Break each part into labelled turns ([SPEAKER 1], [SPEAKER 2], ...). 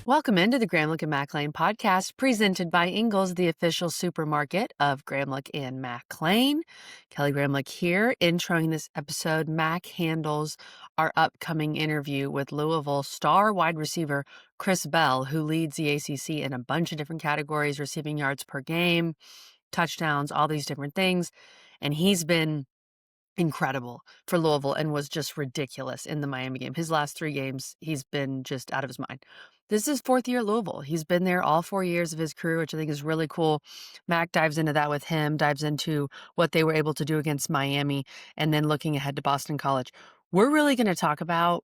[SPEAKER 1] Welcome into the Gramlich and McLean podcast, presented by Ingles, the official supermarket of Gramlich and McLean. Kelly Gramlich here, introing this episode. Mac handles our upcoming interview with Louisville star wide receiver Chris Bell, who leads the ACC in a bunch of different categories, receiving yards per game, touchdowns, all these different things. And he's been incredible for Louisville and was just ridiculous in the Miami game. His last 3 games, he's been just out of his mind. This is his 4th year at Louisville. He's been there all 4 years of his career, which I think is really cool. Mac dives into that with him, dives into what they were able to do against Miami, and then looking ahead to Boston College. We're really going to talk about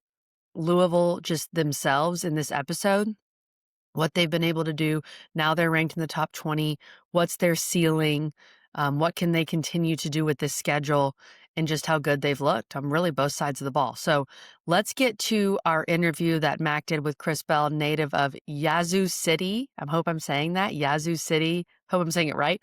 [SPEAKER 1] Louisville just themselves in this episode, what they've been able to do. Now they're ranked in the top 20. What's their ceiling? What can they continue to do with this schedule, and just how good they've looked on really both sides of the ball. So let's get to our interview that Mac did with Chris Bell, native of Yazoo City. I hope I'm saying that. Yazoo City. Hope I'm saying it right.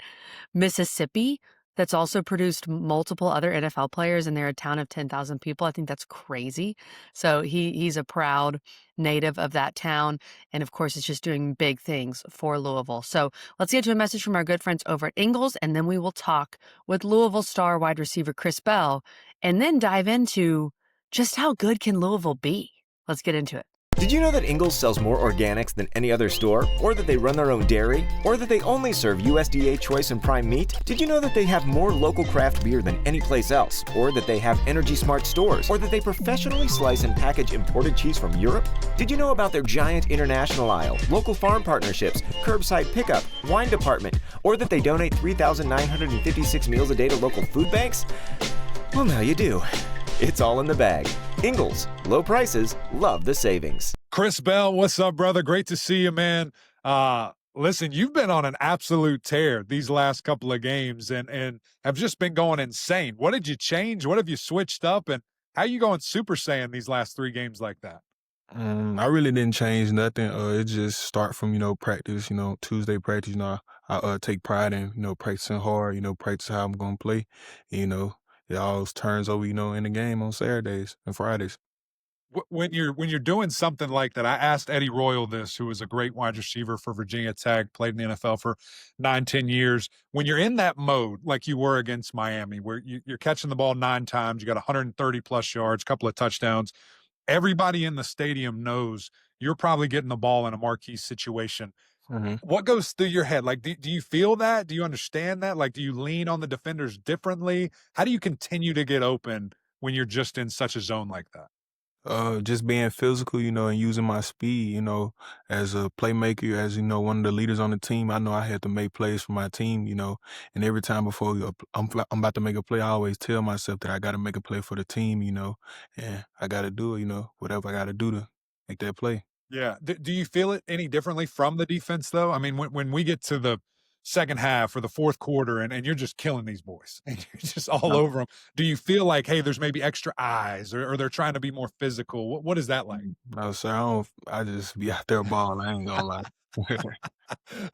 [SPEAKER 1] Mississippi. That's also produced multiple other NFL players, and they're a town of 10,000 people. I think that's crazy. So he's a proud native of that town. And of course, it's just doing big things for Louisville. So let's get to a message from our good friends over at Ingles, and then we will talk with Louisville star wide receiver Chris Bell, and then dive into just how good can Louisville be. Let's get into it.
[SPEAKER 2] Did you know that Ingles sells more organics than any other store? Or that they run their own dairy? Or that they only serve USDA choice and prime meat? Did you know that they have more local craft beer than any place else? Or that they have Energy Smart stores? Or that they professionally slice and package imported cheese from Europe? Did you know about their giant international aisle, local farm partnerships, curbside pickup, wine department? Or that they donate 3,956 meals a day to local food banks? Well, now you do. It's all in the bag. Ingles, low prices, love the savings.
[SPEAKER 3] Chris Bell, what's up, brother? Great to see you, man. Listen, you've been on an absolute tear these last couple of games and have just been going insane. What did you change? What have you switched up? And how you going Super Saiyan these last 3 games like that?
[SPEAKER 4] I really didn't change nothing. It just start from, practice, Tuesday practice, I take pride in, practicing hard, practice how I'm going to play, it all turns over, in the game on Saturdays and Fridays.
[SPEAKER 3] When you're doing something like that, I asked Eddie Royal this, who was a great wide receiver for Virginia Tech, played in the NFL for 9-10 years. When you're in that mode, like you were against Miami, where you're catching the ball 9 times, you got 130 plus yards, couple of touchdowns, everybody in the stadium knows you're probably getting the ball in a marquee situation.
[SPEAKER 4] Mm-hmm.
[SPEAKER 3] What goes through your head? Like, do you feel that? Do you understand that? Like, do you lean on the defenders differently? How do you continue to get open when you're just in such a zone like that?
[SPEAKER 4] Just being physical, and using my speed, as a playmaker, as, one of the leaders on the team. I know I had to make plays for my team, and every time before I'm about to make a play, I always tell myself that I got to make a play for the team, and I got to do it, whatever I got to do to make that play.
[SPEAKER 3] Yeah. Do you feel it any differently from the defense, though? I mean, when we get to the second half or the fourth quarter and you're just killing these boys and you're just all over them, do you feel like, hey, there's maybe extra eyes or they're trying to be more physical? What is that like?
[SPEAKER 4] No, sir, I just be out there balling. I ain't gonna lie.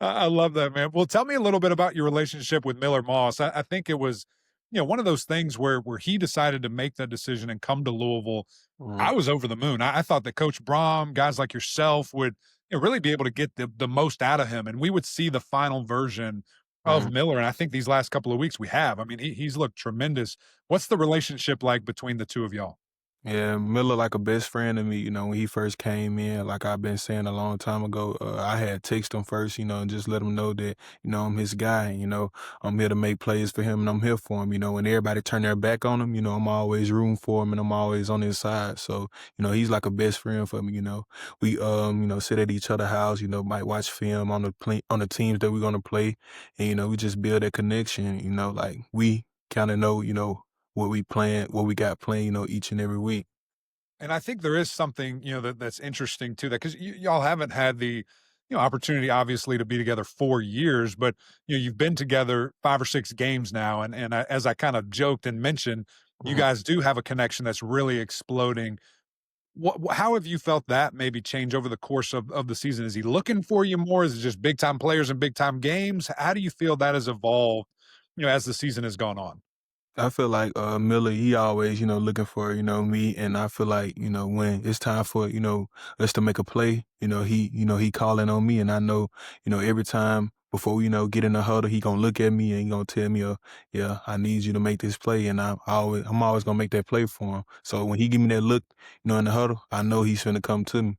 [SPEAKER 3] I love that, man. Well, tell me a little bit about your relationship with Miller Moss. I think it was, one of those things where he decided to make that decision and come to Louisville.
[SPEAKER 4] Mhm.
[SPEAKER 3] I was over the moon. I thought that Coach Brom, guys like yourself would really be able to get the most out of him, and we would see the final version of
[SPEAKER 4] Mhm.
[SPEAKER 3] Miller. And I think these last couple of weeks we have. I mean, he's looked tremendous. What's the relationship like between the two of y'all?
[SPEAKER 4] Yeah, Miller like a best friend to me, when he first came in, like I've been saying a long time ago, I had text him first, and just let him know that, I'm his guy, I'm here to make plays for him and I'm here for him, when everybody turn their back on him, I'm always rooting for him and I'm always on his side. So, he's like a best friend for me, we, sit at each other's house, might watch film on the teams that we're going to play. And, we just build that connection, like we kind of know, what we got playing, each and every week.
[SPEAKER 3] And I think there is something, that's interesting to that because y'all haven't had the, opportunity obviously to be together 4 years, but you've been together 5 or 6 games now, and as I kind of joked and mentioned, you
[SPEAKER 4] Mhm.
[SPEAKER 3] guys do have a connection that's really exploding. How have you felt that maybe change over the course of the season? Is he looking for you more? Is it just big time players and big time games? How do you feel that has evolved, as the season has gone on?
[SPEAKER 4] I feel like Miller, he always, looking for, me, and I feel like, when it's time for, us to make a play, he calling on me, and I know, every time before we, get in the huddle, he gonna look at me and he gonna tell me, yeah, I need you to make this play, and I'm always gonna make that play for him. So when he give me that look, in the huddle, I know he's finna come to me.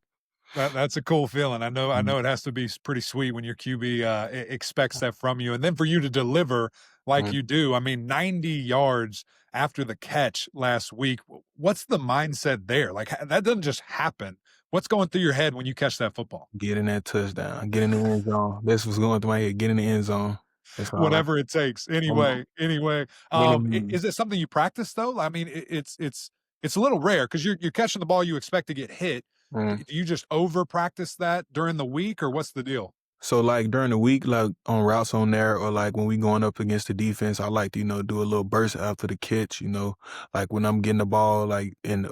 [SPEAKER 3] That's a cool feeling. I
[SPEAKER 4] Mhm.
[SPEAKER 3] know it has to be pretty sweet when your QB, expects that from you, and then for you to deliver like
[SPEAKER 4] Mhm.
[SPEAKER 3] you do. I mean, 90 yards after the catch last week. What's the mindset there? Like, that doesn't just happen. What's going through your head when you catch that football?
[SPEAKER 4] Get in that touchdown, get in the end zone. That's what's going through my head. Get in the end zone. That's all I.
[SPEAKER 3] Whatever it takes.
[SPEAKER 4] I'm,
[SPEAKER 3] Anyway,
[SPEAKER 4] any,
[SPEAKER 3] is it something you practice though? I mean, it's a little rare because you're catching the ball you expect to get hit. Do you just over practice that during the week, or what's the deal?
[SPEAKER 4] So like during the week, like on routes on there, or like when we going up against the defense, I like to, do a little burst after the catch, like when I'm getting the ball, like in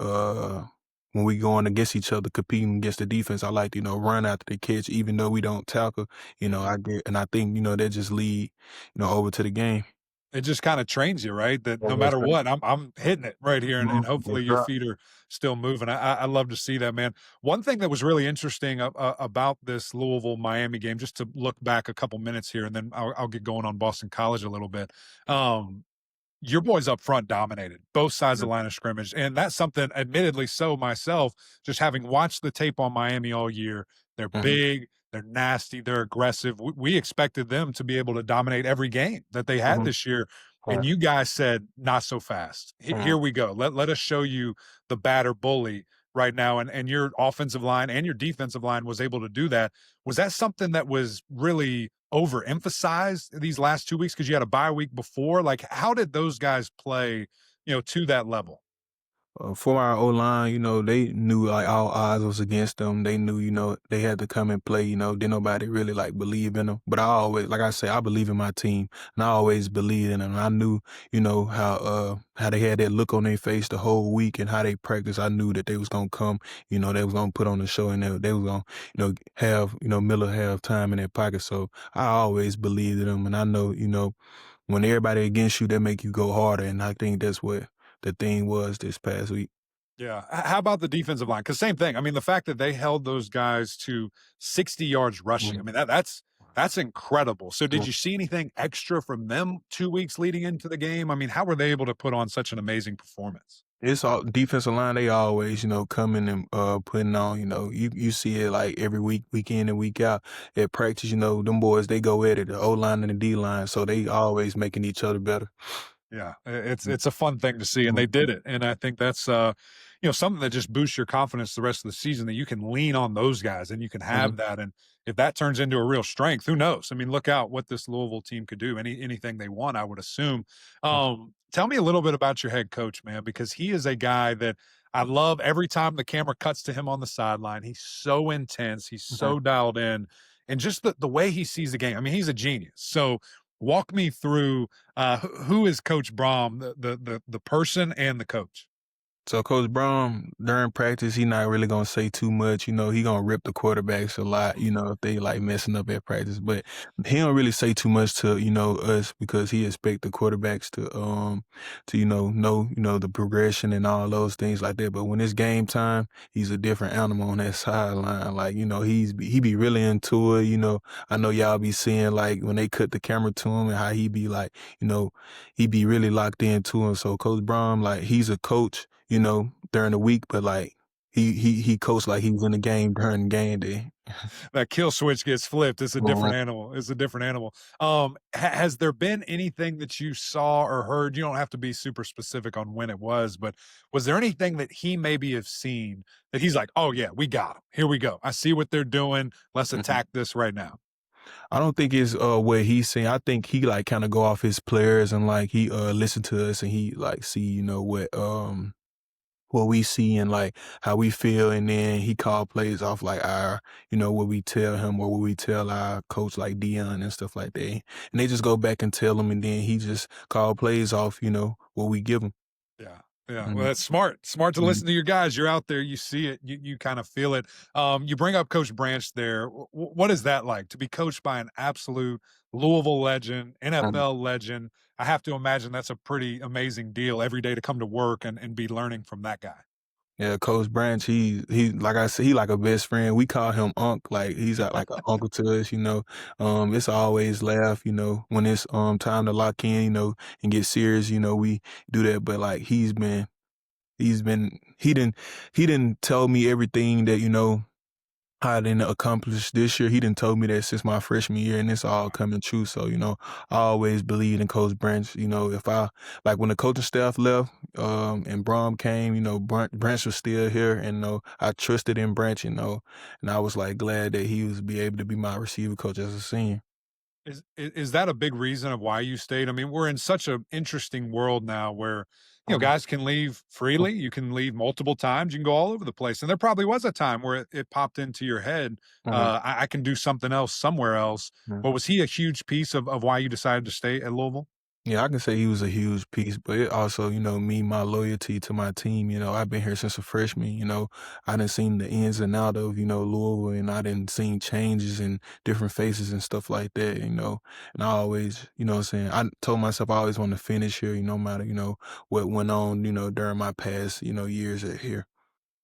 [SPEAKER 4] when we going against each other, competing against the defense, I like to, run after the catch, even though we don't tackle,
[SPEAKER 3] Mhm.
[SPEAKER 4] I get, and I think, that just lead, over to the game.
[SPEAKER 3] It just kinda trains you, right? That
[SPEAKER 4] Yeah,
[SPEAKER 3] no
[SPEAKER 4] that's
[SPEAKER 3] matter
[SPEAKER 4] right.
[SPEAKER 3] what, I'm hitting it right here, and
[SPEAKER 4] That's
[SPEAKER 3] hopefully your
[SPEAKER 4] right.
[SPEAKER 3] feet are still moving. I love to see that, man. One thing that was really interesting about this Louisville-Miami game, just to look back a couple minutes here, and then I'll get going on Boston College a little bit. Um, your boys up front dominated both sides of the line of scrimmage. And that's something, admittedly so myself, just having watched the tape on Miami all year. They're
[SPEAKER 4] Mhm.
[SPEAKER 3] big, they're nasty, they're aggressive. We expected them to be able to dominate every game that they had
[SPEAKER 4] Mhm.
[SPEAKER 3] this year. And
[SPEAKER 4] Right.
[SPEAKER 3] you guys said, not so fast. Here
[SPEAKER 4] Mhm.
[SPEAKER 3] we go. Let us show you the batter bully right now. And your offensive line and your defensive line was able to do that. Was that something that was really overemphasized these last 2 weeks because you had a bye week before? Like, how did those guys play, to that level?
[SPEAKER 4] For our O-line, they knew like all odds was against them. They knew, they had to come and play, didn't nobody really like believe in them. But I always, like I say, I believe in my team and I always believed in them. And I knew, how they had that look on their face the whole week and how they practiced. I knew that they was gonna come, they was gonna put on the show and they was gonna, have, Miller have time in their pocket. So I always believed in them. And I know, when everybody against you, that make you go harder. And I think that's what the thing was this past week.
[SPEAKER 3] Yeah. How about the defensive line? Because same thing. I mean, the fact that they held those guys to 60 yards rushing. I
[SPEAKER 4] Mhm.
[SPEAKER 3] mean, that's incredible. So, did
[SPEAKER 4] Mhm.
[SPEAKER 3] you see anything extra from them 2 weeks leading into the game? I mean, how were they able to put on such an amazing performance?
[SPEAKER 4] It's all defensive line, they always, coming and putting on, you see it like every week, week in and week out. At practice, them boys, they go at it, the O line and the D line. So they always making each other better.
[SPEAKER 3] Yeah, it's a fun thing to see, and
[SPEAKER 4] Mhm.
[SPEAKER 3] they did it, and I think that's, something that just boosts your confidence the rest of the season that you can lean on those guys and you can
[SPEAKER 4] Mhm.
[SPEAKER 3] have that, and if that turns into a real strength, who knows? I mean, look out what this Louisville team could do, anything they want, I would assume. Tell me a little bit about your head coach, man, because he is a guy that I love every time the camera cuts to him on the sideline. He's so intense, he's
[SPEAKER 4] Mhm.
[SPEAKER 3] so dialed in, and just the way he sees the game. I mean, he's a genius. So walk me through who is Coach Brom, the person and the coach?
[SPEAKER 4] So Coach Brown, during practice, he not really gonna say too much. He gonna rip the quarterbacks a lot, if they like messing up at practice. But he don't really say too much to, us because he expect the quarterbacks to, the progression and all those things like that. But when it's game time, he's a different animal on that sideline. Like, he be really into it, I know y'all be seeing like when they cut the camera to him and how he be like, he be really locked into him. So Coach Brown, like he's a coach, during the week, but like he coached like he was in the game during game day.
[SPEAKER 3] That kill switch gets flipped. It's a
[SPEAKER 4] Mhm.
[SPEAKER 3] different animal. It's a different animal. Has there been anything that you saw or heard? You don't have to be super specific on when it was, but was there anything that he maybe have seen that he's like, oh yeah, we got him. Here we go. I see what they're doing. Let's
[SPEAKER 4] Mhm.
[SPEAKER 3] attack this right now.
[SPEAKER 4] I don't think it's what he's saying. I think he like kind of go off his players and like he listen to us and he like see what we see and like how we feel, and then he call plays off like our what we tell him or what we tell our coach like Dion and stuff like that, and they just go back and tell him, and then he just call plays off what we give him.
[SPEAKER 3] Yeah. Yeah. Well,
[SPEAKER 4] Mhm.
[SPEAKER 3] that's smart. Smart to
[SPEAKER 4] Mhm.
[SPEAKER 3] listen to your guys. You're out there, you see it, you kind of feel it. You bring up Coach Branch there. What is that like to be coached by an absolute Louisville legend,
[SPEAKER 4] Mhm.
[SPEAKER 3] NFL legend? I have to imagine that's a pretty amazing deal every day to come to work and be learning from that guy.
[SPEAKER 4] Yeah, Coach Branch, he like I said, he like a best friend. We call him Unc, like he's like an uncle to us, you know. It's always laugh, you know, when it's time to lock in, you know, and get serious, you know, we do that. But like he didn't tell me everything that, you know, I didn't accomplish this year. He didn't told me that since my freshman year, and it's all coming true. So, you know, I always believed in Coach Branch. You know, if I like when the coaching staff left, and Brom came, you know, Branch was still here, and you know, I trusted in Branch, you know, and I was like glad that he was be able to be my receiver coach as a senior.
[SPEAKER 3] Is that a big reason of why you stayed? I mean, we're in such an interesting world now where,
[SPEAKER 4] Mhm,
[SPEAKER 3] guys can leave freely. You can leave multiple times. You can go all over the place. And there probably was a time where it popped into your head,
[SPEAKER 4] mhm,
[SPEAKER 3] I can do something else somewhere else. But
[SPEAKER 4] mhm.
[SPEAKER 3] was he a huge piece of why you decided to stay at Louisville?
[SPEAKER 4] Yeah, I can say he was a huge piece, but it also, you know, me, my loyalty to my team. You know, I've been here since a freshman. You know, I didn't seen the ins and out of, you know, Louisville, and I didn't seen changes and different faces and stuff like that, you know. And I always, you know what I'm saying, I told myself I always want to finish here, you know, no matter, you know, what went on, you know, during my past, you know, years at here.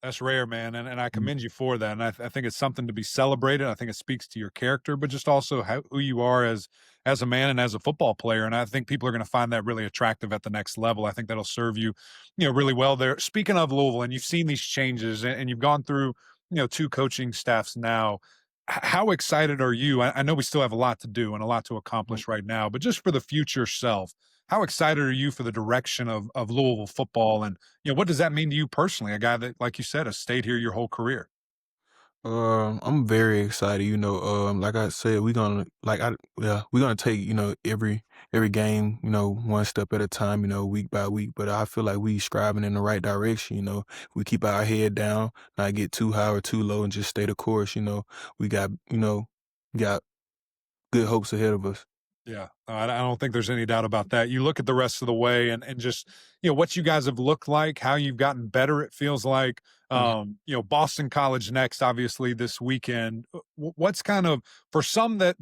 [SPEAKER 3] That's rare, man, and I
[SPEAKER 4] Mhm.
[SPEAKER 3] commend you for that, and I think it's something to be celebrated. I think it speaks to your character, but just also who you are as a man and as a football player, and I think people are gonna find that really attractive at the next level. I think that'll serve you, really well there. Speaking of Louisville, and you've seen these changes, and you've gone through, 2 coaching staffs now. How excited are you? I know we still have a lot to do and a lot to accomplish right now, but just for the future self, how excited are you for the direction of Louisville football, and what does that mean to you personally? A guy that, like you said, has stayed here your whole career.
[SPEAKER 4] I'm very excited. You know, like I said, we're gonna take, you know, every game, you know, one step at a time, you know, week by week. But I feel like we striving in the right direction. You know, we keep our head down, not get too high or too low, and just stay the course. You know, we got good hopes ahead of us.
[SPEAKER 3] Yeah, I don't think there's any doubt about that. You look at the rest of the way, and just what you guys have looked like, how you've gotten better. It feels like
[SPEAKER 4] Mhm,
[SPEAKER 3] Boston College next, obviously this weekend. What's kind of for some that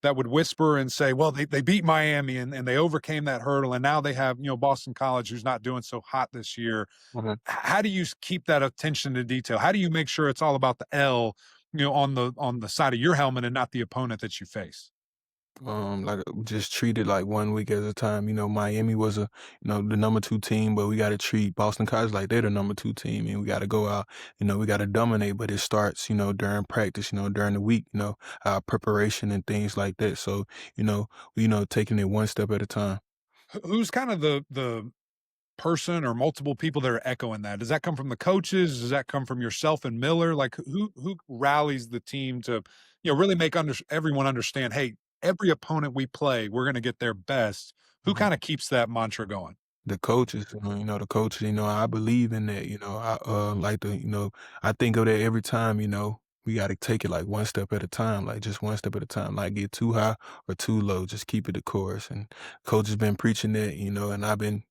[SPEAKER 3] would whisper and say, well, they beat Miami and they overcame that hurdle, and now they have Boston College who's not doing so hot this year.
[SPEAKER 4] mhm.
[SPEAKER 3] How do you keep that attention to detail? How do you make sure it's all about the L, on the side of your helmet and not the opponent that you face?
[SPEAKER 4] Like just treat it like one week at a time. You know, Miami was the number 2 team, but we got to treat Boston College like they're the number 2 team, and we got to go out. You know, we got to dominate. But it starts, you know, during practice. You know, during the week. You know, preparation and things like that. So, taking it one step at a time.
[SPEAKER 3] Who's kind of the person or multiple people that are echoing that? Does that come from the coaches? Does that come from yourself and Miller? Like who rallies the team to, really make everyone understand, hey, every opponent we play, we're going to get their best. Who
[SPEAKER 4] Mhm.
[SPEAKER 3] kind of keeps that mantra going?
[SPEAKER 4] The coaches, the coaches, I believe in that, I like to, I think of that every time, we got to take it like one step at a time, like just one step at a time, like get too high or too low, just keep it the course. And coach has been preaching that, and I've been,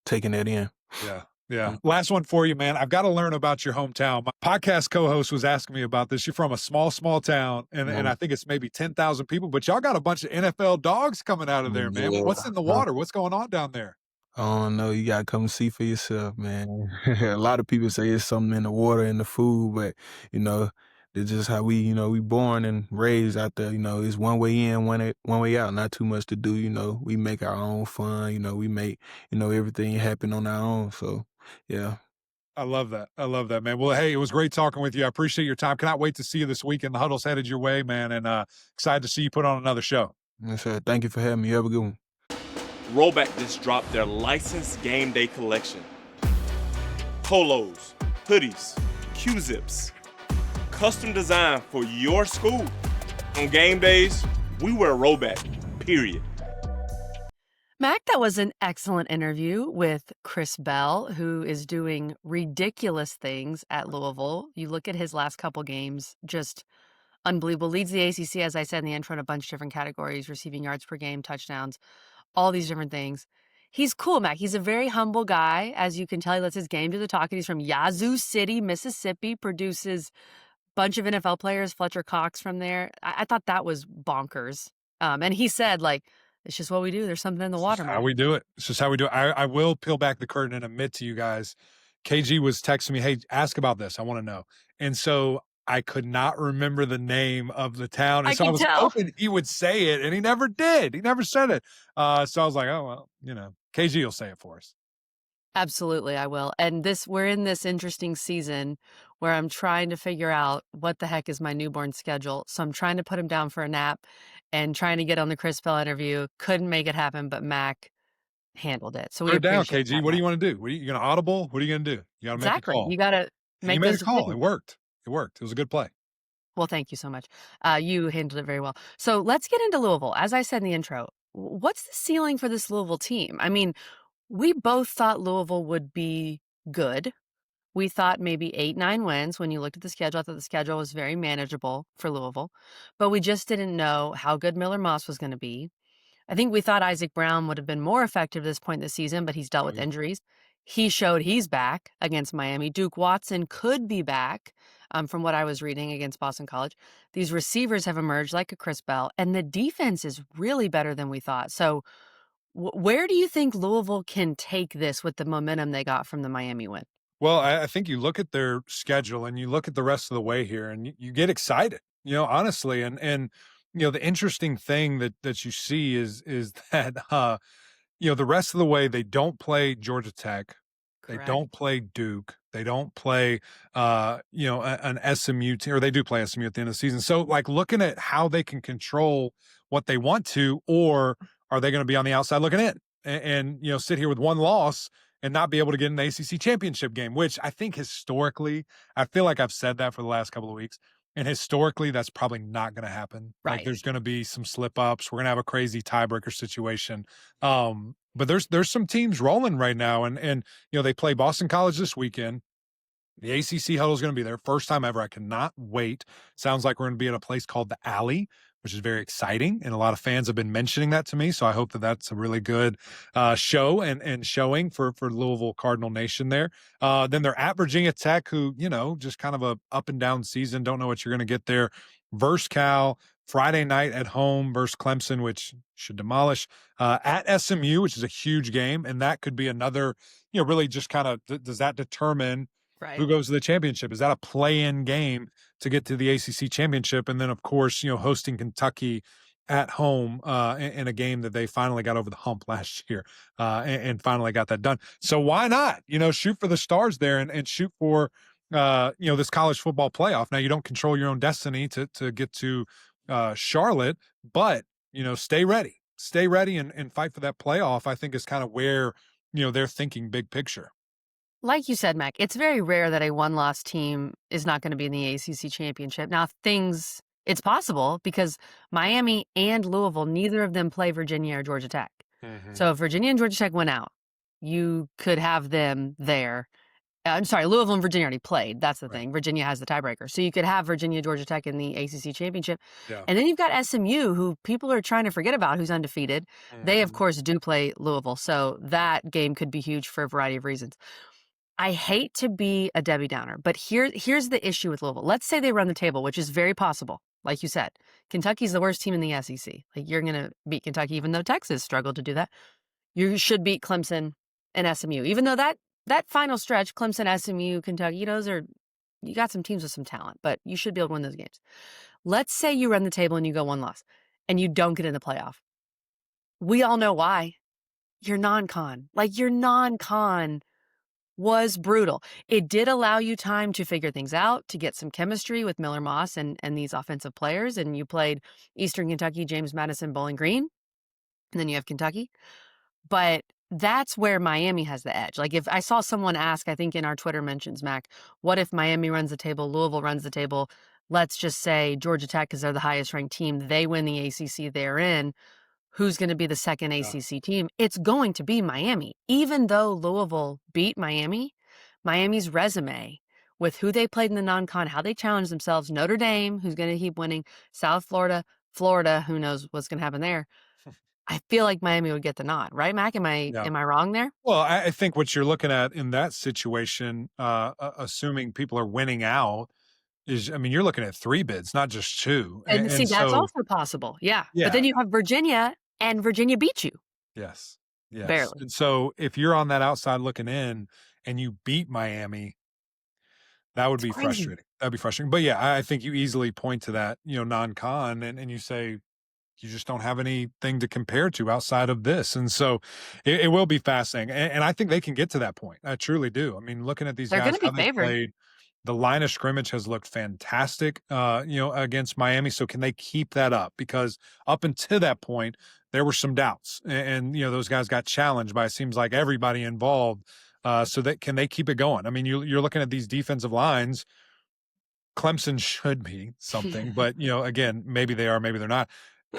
[SPEAKER 4] taking that in.
[SPEAKER 3] Yeah. Yeah.
[SPEAKER 4] Mm,
[SPEAKER 3] Last one for you, man. I've got to learn about your hometown. My podcast co-host was asking me about this. You're from a small town, and
[SPEAKER 4] mm,
[SPEAKER 3] I think it's maybe 10,000 people, but y'all got a bunch of NFL dogs coming out of there, man. What's
[SPEAKER 4] yeah.
[SPEAKER 3] in the water? What's going on down there?
[SPEAKER 4] Oh no, you gotta come see for yourself, man. A lot of people say it's something in the water and the food, but you know, it's just how we born and raised out there. It's one way in, one way out. Not too much to do. We make our own fun. We make everything happen on our own. So yeah,
[SPEAKER 3] I love that. I love that, man. Well, hey, it was great talking with you. I appreciate your time. Cannot wait to see you this weekend. The huddle's headed your way, man, and excited to see you put on another show.
[SPEAKER 4] yes, sir. Thank you for having me. You have a good one.
[SPEAKER 5] Rollback just dropped their licensed game day collection. Polos, hoodies, Q-zips, custom designed for your school. On game days, we wear Rollback, period.
[SPEAKER 1] Mac, that was an excellent interview with Chris Bell, who is doing ridiculous things at Louisville. You look at his last couple games, just unbelievable. Leads the ACC, as I said in the intro, in a bunch of different categories, receiving yards per game, touchdowns, all these different things. He's cool, Mac. He's a very humble guy. As you can tell, he lets his game do the talking. He's from Yazoo City, Mississippi, produces a bunch of NFL players, Fletcher Cox from there. I thought that was bonkers. And he said, like, "It's just what we do. There's something in the
[SPEAKER 3] It's just
[SPEAKER 1] water,
[SPEAKER 3] how
[SPEAKER 1] Mac."
[SPEAKER 3] we do it. It's just how we do it. I will peel back the curtain and admit to you guys, KG was texting me, "Hey, ask about this. I want to know." And so I could not remember the name of the town, and
[SPEAKER 1] I
[SPEAKER 3] so I
[SPEAKER 1] can
[SPEAKER 3] was
[SPEAKER 1] tell.
[SPEAKER 3] hoping he would say it, and he never did. He never said it. So I was like, "Oh well, KG will say it for us."
[SPEAKER 1] Absolutely, I will. And we're in this interesting season where I'm trying to figure out what the heck is my newborn schedule. So I'm trying to put him down for a nap and trying to get on the Chris Bell interview. Couldn't make it happen, but Mac handled it. So we
[SPEAKER 3] Put it down,
[SPEAKER 1] appreciate
[SPEAKER 3] KG.
[SPEAKER 1] that,
[SPEAKER 3] What do
[SPEAKER 1] Mac.
[SPEAKER 3] you want to do? What are you going to audible? What are you going to do? You got to make a
[SPEAKER 1] Exactly.
[SPEAKER 3] call.
[SPEAKER 1] You got to
[SPEAKER 3] And you
[SPEAKER 1] make
[SPEAKER 3] made a
[SPEAKER 1] those
[SPEAKER 3] call. It
[SPEAKER 1] decisions.
[SPEAKER 3] worked. It worked. It was a good play.
[SPEAKER 1] Well, thank you so much. You handled it very well. So let's get into Louisville. As I said in the intro, what's the ceiling for this Louisville team? I mean, we both thought Louisville would be good. We thought maybe 8, 9 wins. When you looked at the schedule, I thought the schedule was very manageable for Louisville, but we just didn't know how good Miller Moss was going to be. I think we thought Isaac Brown would have been more effective this point this season, but he's dealt with injuries. He showed he's back against Miami. Duke Watson could be back, from what I was reading, against Boston College. These receivers have emerged like a Chris Bell, and the defense is really better than we thought. So, where do you think Louisville can take this with the momentum they got from the Miami win?
[SPEAKER 3] Well, I think you look at their schedule and you look at the rest of the way here, and you get excited, honestly. And the interesting thing that you see is that the rest of the way they don't play Georgia Tech, they
[SPEAKER 1] Correct.
[SPEAKER 3] don't play Duke, they don't play an SMU team, or they do play SMU at the end of the season. So like looking at how they can control what they want to, or are they going to be on the outside looking in and sit here with one loss and not be able to get in the ACC championship game, which I think historically, I feel like I've said that for the last couple of weeks. And historically, that's probably not going to happen. Like
[SPEAKER 1] Right.
[SPEAKER 3] there's going to be some slip ups. We're going to have a crazy tiebreaker situation. But there's some teams rolling right now, and they play Boston College this weekend. The ACC huddle is going to be there. First time ever. I cannot wait. Sounds like we're going to be at a place called the Alley, which is very exciting. And a lot of fans have been mentioning that to me. So I hope that that's a really good show and showing for Louisville Cardinal Nation there. Then they're at Virginia Tech, who, just kind of a up and down season. Don't know what you're going to get there. Versus Cal. Friday night at home versus Clemson, which should demolish. At SMU, which is a huge game. And that could be another, really just kind of, does that determine who
[SPEAKER 1] Right.
[SPEAKER 3] goes to the championship? Is that a play-in game to get to the ACC championship? And then, of course, hosting Kentucky at home in a game that they finally got over the hump last year and finally got that done. So why not, shoot for the stars there and shoot for, this college football playoff. Now, you don't control your own destiny to get to Charlotte, but, stay ready. Stay ready and fight for that playoff, I think is kind of where, they're thinking big picture.
[SPEAKER 1] Like you said, Mac, it's very rare that a one-loss team is not going to be in the ACC championship. Now, it's possible because Miami and Louisville, neither of them play Virginia or Georgia Tech.
[SPEAKER 3] Mm-hmm.
[SPEAKER 1] So if Virginia and Georgia Tech went out, you could have them there. I'm sorry, Louisville and Virginia already played. That's the thing. Virginia has the tiebreaker. So you could have Virginia, Georgia Tech in the ACC championship.
[SPEAKER 3] Yeah.
[SPEAKER 1] And then you've got SMU, who people are trying to forget about, who's undefeated. They, of course, do play Louisville. So that game could be huge for a variety of reasons. I hate to be a Debbie Downer, but here's the issue with Louisville. Let's say they run the table, which is very possible. Like you said, Kentucky's the worst team in the SEC. Like, you're going to beat Kentucky, even though Texas struggled to do that. You should beat Clemson and SMU, even though that final stretch, Clemson, SMU, Kentucky, you got some teams with some talent, but you should be able to win those games. Let's say you run the table and you go one loss and you don't get in the playoff. We all know why. Your non-con. Like, your non-con was brutal. It did allow you time to figure things out, to get some chemistry with Miller Moss and these offensive players. And you played Eastern Kentucky, James Madison, Bowling Green. And then you have Kentucky. But that's where Miami has the edge. Like, if I saw someone ask, I think in our Twitter mentions, Mac, what if Miami runs the table, Louisville runs the table? Let's just say Georgia Tech, because they're the highest ranked team, they win the ACC they're in. Who's going to be the second ACC team? It's going to be Miami. Even though Louisville beat Miami, Miami's resume with who they played in the non-con, how they challenged themselves, Notre Dame, who's going to keep winning, South Florida, who knows what's going to happen there. I feel like Miami would get the nod, right, Mac? Am I wrong there?
[SPEAKER 3] Well, I think what you're looking at in that situation, assuming people are winning out, I mean, you're looking at 3 bids, not just 2.
[SPEAKER 1] And see,
[SPEAKER 3] And
[SPEAKER 1] that's
[SPEAKER 3] so
[SPEAKER 1] also possible, yeah. But
[SPEAKER 3] yeah,
[SPEAKER 1] then you have Virginia, and Virginia beat you,
[SPEAKER 3] yes, yes.
[SPEAKER 1] barely.
[SPEAKER 3] And so if you're on that outside looking in and you beat Miami, that would
[SPEAKER 1] It's
[SPEAKER 3] be
[SPEAKER 1] crazy.
[SPEAKER 3] frustrating. That'd be frustrating. But yeah, I think you easily point to that, non-con and you say you just don't have anything to compare to outside of this. And so it will be fascinating. And I think they can get to that point. I truly do. I mean, looking at these
[SPEAKER 1] They're
[SPEAKER 3] guys,
[SPEAKER 1] gonna be
[SPEAKER 3] how they
[SPEAKER 1] favored.
[SPEAKER 3] played, the line of scrimmage has looked fantastic, against Miami. So can they keep that up? Because up until that point, there were some doubts. And those guys got challenged by it seems like everybody involved. So that can they keep it going? I mean, you're looking at these defensive lines. Clemson should be something, but again, maybe they are, maybe they're not.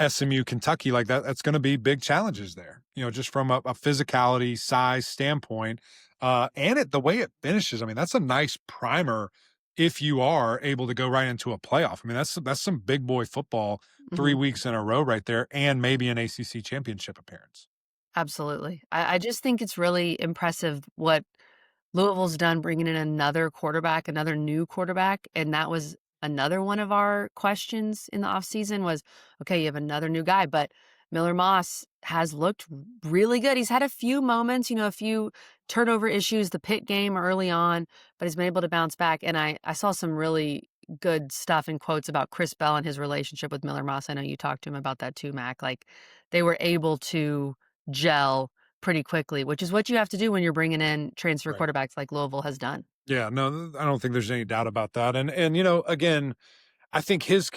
[SPEAKER 3] SMU, Kentucky, like that's going to be big challenges there, just from a physicality, size standpoint. And the way it finishes, I mean, that's a nice primer if you are able to go right into a playoff. I mean, that's some big boy football, 3
[SPEAKER 1] Mhm.
[SPEAKER 3] weeks in a row right there, and maybe an ACC championship appearance.
[SPEAKER 1] Absolutely. I just think it's really impressive what Louisville's done bringing in another quarterback, another new quarterback, and that was another one of our questions in the offseason was, okay, you have another new guy, but Miller Moss has looked really good. He's had a few moments, a few turnover issues, the pit game early on, but he's been able to bounce back. And I saw some really good stuff in quotes about Chris Bell and his relationship with Miller Moss. I know you talked to him about that too, Mac. Like they were able to gel pretty quickly, which is what you have to do when you're bringing in transfer
[SPEAKER 3] Right.
[SPEAKER 1] quarterbacks like Louisville has done.
[SPEAKER 3] Yeah, no, I don't think there's any doubt about that. And again, I think his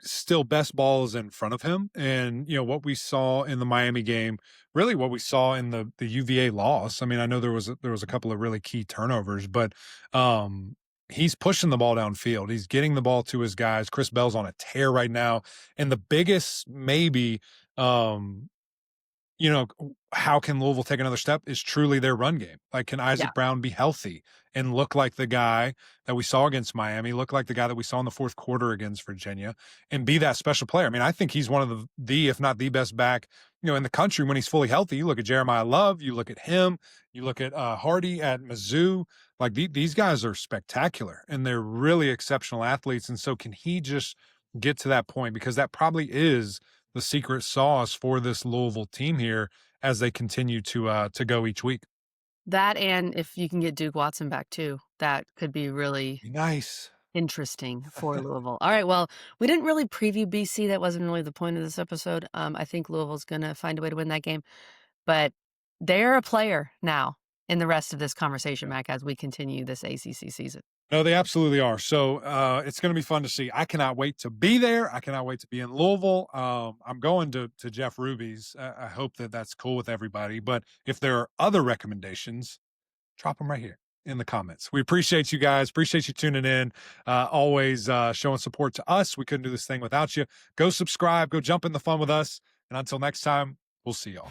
[SPEAKER 3] still best ball is in front of him. And, what we saw in the Miami game, really what we saw in the UVA loss. I mean, I know there was a couple of really key turnovers, but he's pushing the ball downfield. He's getting the ball to his guys. Chris Bell's on a tear right now. And the biggest maybe how can Louisville take another step is truly their run game. Like, can
[SPEAKER 1] Yeah.
[SPEAKER 3] Isaac Brown be healthy and look like the guy that we saw against Miami, look like the guy that we saw in the fourth quarter against Virginia, and be that special player? I mean, I think he's one of the if not the best back, in the country when he's fully healthy. You look at Jeremiah Love, you look at him, you look at Hardy at Mizzou. Like these guys are spectacular and they're really exceptional athletes. And so, can he just get to that point? Because that probably is the secret sauce for this Louisville team here as they continue to go each week.
[SPEAKER 1] That and if you can get Duke Watson back too, that could be really
[SPEAKER 3] Be nice.
[SPEAKER 1] interesting for Louisville. All right, well, we didn't really preview BC. That wasn't really the point of this episode. I think Louisville's going to find a way to win that game, but they're a player now in the rest of this conversation, Mac, as we continue this ACC season.
[SPEAKER 3] No, they absolutely are. So it's going to be fun to see. I cannot wait to be there. I cannot wait to be in Louisville. I'm going to Jeff Ruby's. I hope that that's cool with everybody. But if there are other recommendations, drop them right here in the comments. We appreciate you guys. Appreciate you tuning in. Always showing support to us. We couldn't do this thing without you. Go subscribe. Go jump in the fun with us. And until next time, we'll see y'all.